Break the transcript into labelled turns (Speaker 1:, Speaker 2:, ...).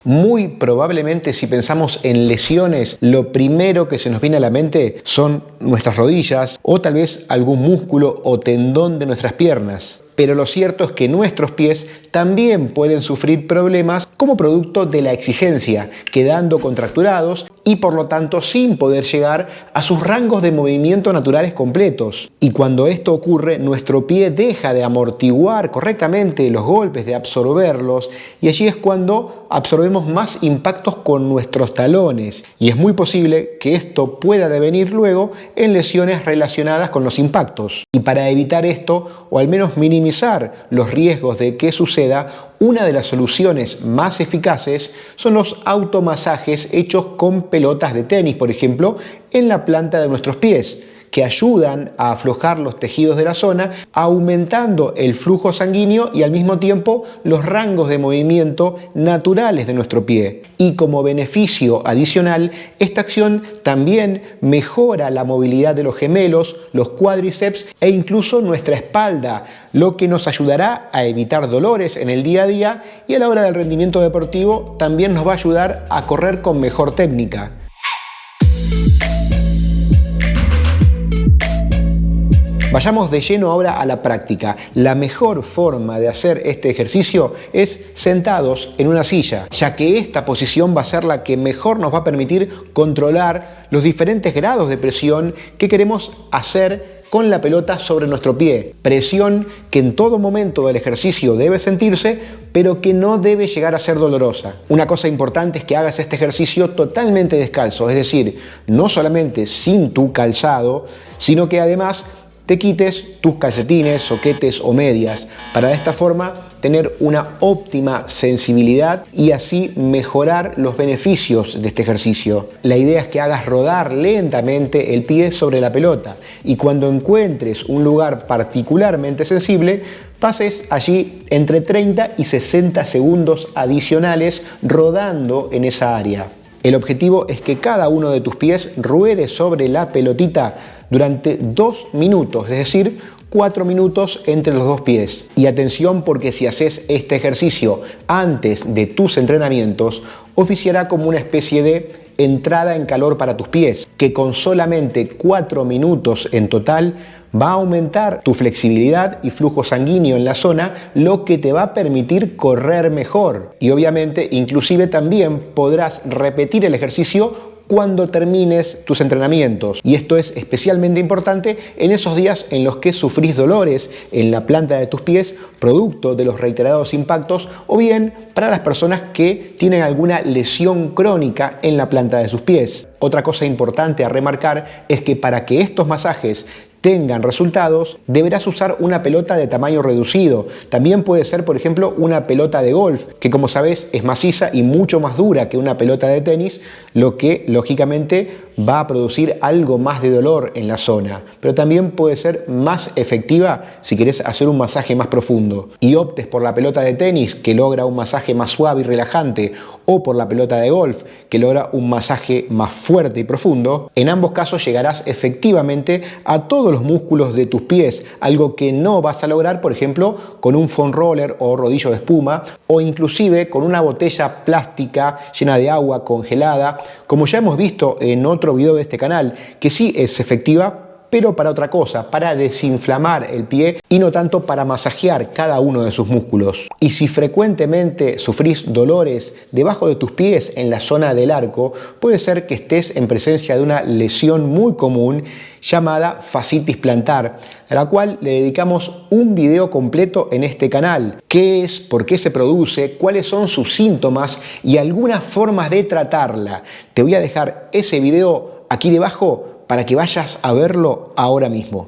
Speaker 1: Muy probablemente, si pensamos en lesiones, lo primero que se nos viene a la mente son nuestras rodillas o tal vez algún músculo o tendón de nuestras piernas. Pero lo cierto es que nuestros pies también pueden sufrir problemas como producto de la exigencia, quedando contracturados y por lo tanto sin poder llegar a sus rangos de movimiento naturales completos. Y cuando esto ocurre, nuestro pie deja de amortiguar correctamente los golpes, de absorberlos, y allí es cuando absorbemos más impactos con nuestros talones. Y es muy posible que esto pueda devenir luego en lesiones relacionadas con los impactos. Y para evitar esto, o al menos minimizar los riesgos de que suceda, una de las soluciones más eficaces son los automasajes hechos con pelotas de tenis, por ejemplo, en la planta de nuestros pies, que ayudan a aflojar los tejidos de la zona, aumentando el flujo sanguíneo y al mismo tiempo los rangos de movimiento naturales de nuestro pie. Y como beneficio adicional, esta acción también mejora la movilidad de los gemelos, los cuádriceps e incluso nuestra espalda, lo que nos ayudará a evitar dolores en el día a día y a la hora del rendimiento deportivo también nos va a ayudar a correr con mejor técnica. Vayamos de lleno ahora a la práctica. La mejor forma de hacer este ejercicio es sentados en una silla, ya que esta posición va a ser la que mejor nos va a permitir controlar los diferentes grados de presión que queremos hacer con la pelota sobre nuestro pie. Presión que en todo momento del ejercicio debe sentirse, pero que no debe llegar a ser dolorosa. Una cosa importante es que hagas este ejercicio totalmente descalzo, es decir, no solamente sin tu calzado, sino que además te quites tus calcetines, soquetes o medias, para de esta forma tener una óptima sensibilidad y así mejorar los beneficios de este ejercicio. La idea es que hagas rodar lentamente el pie sobre la pelota y cuando encuentres un lugar particularmente sensible, pases allí entre 30 y 60 segundos adicionales rodando en esa área. El objetivo es que cada uno de tus pies ruede sobre la pelotita durante 2 minutos, es decir, 4 minutos entre los dos pies. Y atención, porque si haces este ejercicio antes de tus entrenamientos, oficiará como una especie de entrada en calor para tus pies, que con solamente 4 minutos en total va a aumentar tu flexibilidad y flujo sanguíneo en la zona, lo que te va a permitir correr mejor. Y obviamente, inclusive también podrás repetir el ejercicio cuando termines tus entrenamientos. Y esto es especialmente importante en esos días en los que sufrís dolores en la planta de tus pies, producto de los reiterados impactos, o bien para las personas que tienen alguna lesión crónica en la planta de sus pies. Otra cosa importante a remarcar es que para que estos masajes tengan resultados, deberás usar una pelota de tamaño reducido. También puede ser, por ejemplo, una pelota de golf, que como sabes es maciza y mucho más dura que una pelota de tenis, lo que lógicamente va a producir algo más de dolor en la zona. Pero también puede ser más efectiva si querés hacer un masaje más profundo y optes por la pelota de tenis, que logra un masaje más suave y relajante, o por la pelota de golf, que logra un masaje más fuerte y profundo. En ambos casos llegarás efectivamente a todos los músculos de tus pies, algo que no vas a lograr, por ejemplo, con un foam roller o rodillo de espuma, o inclusive con una botella plástica llena de agua congelada, como ya hemos visto en otro video de este canal, que sí es efectiva, pero para otra cosa, para desinflamar el pie y no tanto para masajear cada uno de sus músculos. Y si frecuentemente sufrís dolores debajo de tus pies en la zona del arco, puede ser que estés en presencia de una lesión muy común llamada fascitis plantar, a la cual le dedicamos un video completo en este canal. ¿Qué es? ¿Por qué se produce? ¿Cuáles son sus síntomas? Y algunas formas de tratarla. Te voy a dejar ese video aquí debajo para que vayas a verlo ahora mismo.